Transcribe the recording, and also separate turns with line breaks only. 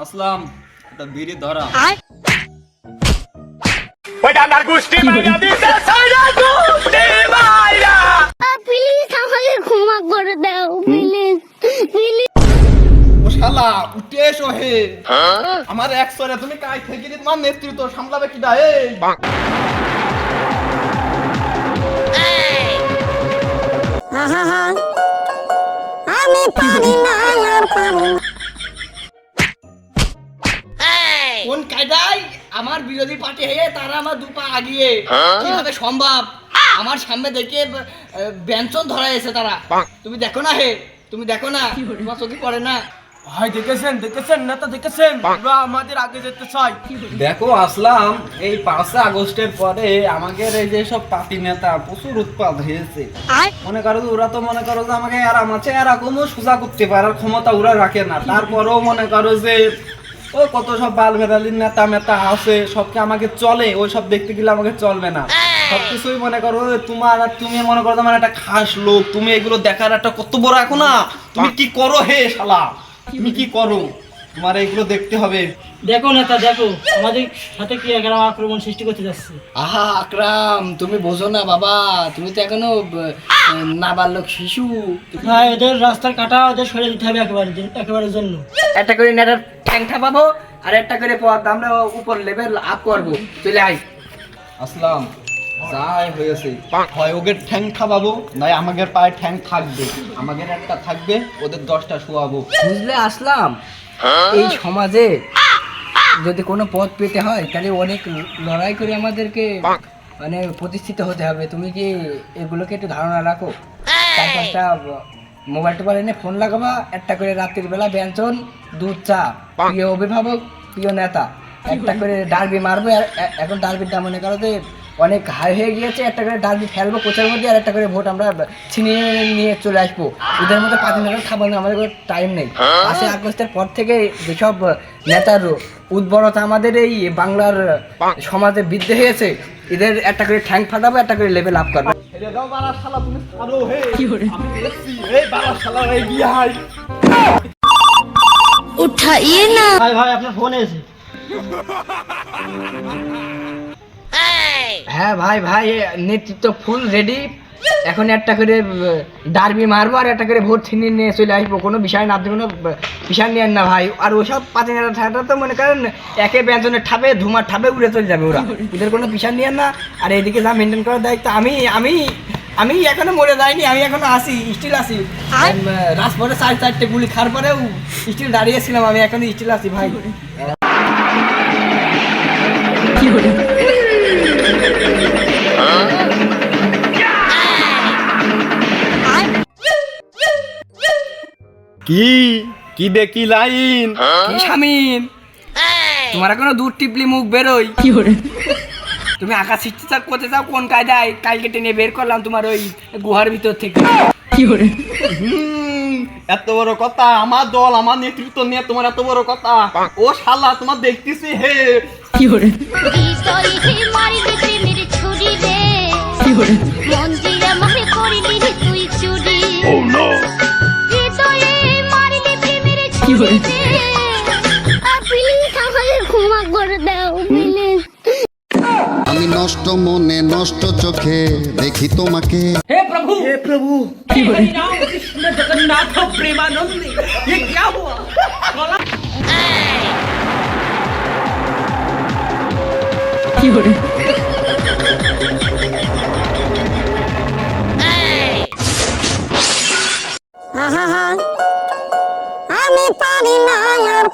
আসলাম একটা বিড়ি ধরা
প্লিজ আমাকে ক্ষমা করে দাও প্লিজ প্লিজ।
ও শালা উঠে এসো হে আমার একসরে তুমি কাই থেকে তোমার নেতৃত্ব সামলাবে কি দা এই
আমি পারি না আর পারি না।
কোন কায়দায় আমার বিরোধী পার্টি হয়ে তারা আমার দুপা আগিয়ে কিভাবে সম্ভব আমার সামনে দেখে ব্যঞ্জন ধরা এসে তারা তুমি দেখো না হে তুমি দেখো না তোমার চোখে পড়ে না
ভাই দেখেছেন নেতা দেখেছেন ওরা আমাদের আগে যেতে চাই।
দেখো আসলাম এই 5 আগস্টের পরে আমাদের এই যে সব পার্টি নেতা প্রচুর উৎপাদ হয়েছে মনে করো ওরা তো মনে করো যে আমাকে আরাম আছে এরকমও সোজা করতে পারার ক্ষমতা ওরা রাখে না তারপরেও মনে করো যে ও কত সব বাল ভেড়ালির নেতা মেতা আছে সবকে আমাকে চলে ওই সব দেখতে গেলে আমাকে চলবে না সবকিছুই মনে করো তোমার আর তুমি মনে করো তোমার একটা খাস লোক তুমি এগুলো দেখার একটা কত বড় এখন না তুমি কি করো হে শালা তুমি কি করো তোমার এগুলো দেখতে হবে।
দেখো নেতা দেখো আমাদের সাথে কি একরাম আক্রমণ সৃষ্টি করতে যাচ্ছে।
আহা আকরাম তুমি বোঝো না বাবা তুমি তো এখনো নাবালক শিশু
ভাই ওদের রাস্তার কাটা ওদের সরিয়ে দিতে হবে একেবারের জন্য।
একটা করে নেটার ট্যাংটা পাবো আর একটা করে পথ আমরা উপর লেভেল আপ করবো চলে আই
আসলাম যাই হয়েছে হয় ওদের ঠ্যাং খাওয়াবো নাই আমাদের পায়ে ঠ্যাং থাকবে আমাদের একটা থাকবে ওদের 10টা শোয়াবো
বুঝলে আসলাম এই সমাজে যদি কোনো পথ পেতে হয় তাহলে অনেক লড়াই করে আমাদেরকে মানে প্রতিষ্ঠিত হতে হবে তুমি কি এগুলোকে একটু ধারণা রাখো 4-5টা মোবাইল টোবাইল এনে ফোন লাগাবা একটা করে রাত্রির বেলা ব্যঞ্জন দুধ চা প্রিয় অভিভাবক প্রিয় নেতা একটা করে ডার্বি মারবো আর এখন ডার্বিটা মনে করো যে অনেক হাই হয়ে গিয়েছে একটা করে ডার্বি ফেলবো কোচের মধ্যে আর একটা করে ভোট আমরা ছিনিয়ে নিয়ে চলে আসবো ওদের মধ্যে 5 মিনিট খাবো না আমাদের কোনো টাইম নেই 5 আগস্টের পর থেকে যেসব নেতার উদ্বরতা আমাদের এই বাংলার সমাজে বৃদ্ধি হয়েছে এদের একটা করে ঠ্যাং ফাটাবো একটা করে লেভেল আপ করবো।
উঠাইয়ে না
ভাই ভাই আপনার ফোন এসে।
হ্যাঁ ভাই ভাই নেতৃত্ব ফুল রেডি এখন একটা করে ডার্বি মারবো আর একটা করে ভোট ছিনিয়ে নিয়ে চলে আসবো কোনো বিষয় না আপনি কোনো বিষয় নিয়েন না ভাই আর ওসব 5 ঠাটা তো মনে করেন একে ব্যঞ্জনের ঠাবে ধুমার ঠাবে উড়ে চলে যাবে ওরা ওদের কোনো বিষয় নিয়েন না আর এইদিকে যা মেনটেন করার দায়িত্ব আমি এখনো মরে যাইনি আমি এখনো আসি স্টিল আসি রাজপথে 4-4টে গুলি খাওয়ার পরেও স্টিল দাঁড়িয়েছিলাম আমি এখনো স্টিল আসি ভাই।
কি কি দেখি লাইন
কি শামিম তোমার এখনো দুধ টিপলি মুখ বেরোই তুমি আঁকা শিখতে চাও করতে চাও কোন কায়দায় কালকে টেনে বের করলাম তোমার ওই গুহার ভিতর থেকে
এত বড় কথা আমার দল আমার নেতৃত্ব নিয়ে তোমার এত বড় কথা ও শালা তোমার দেখতেছি হে
প্লিজ আমাকে ক্ষমা করে দাও প্লিজ।
আমি নষ্ট মনে নষ্ট চোখে দেখি তোমাকে
हे प्रभु हे हरि राम कृष्ण जगन्नाथ प्रेमानंद ये क्या हुआ
আমি পারি না আর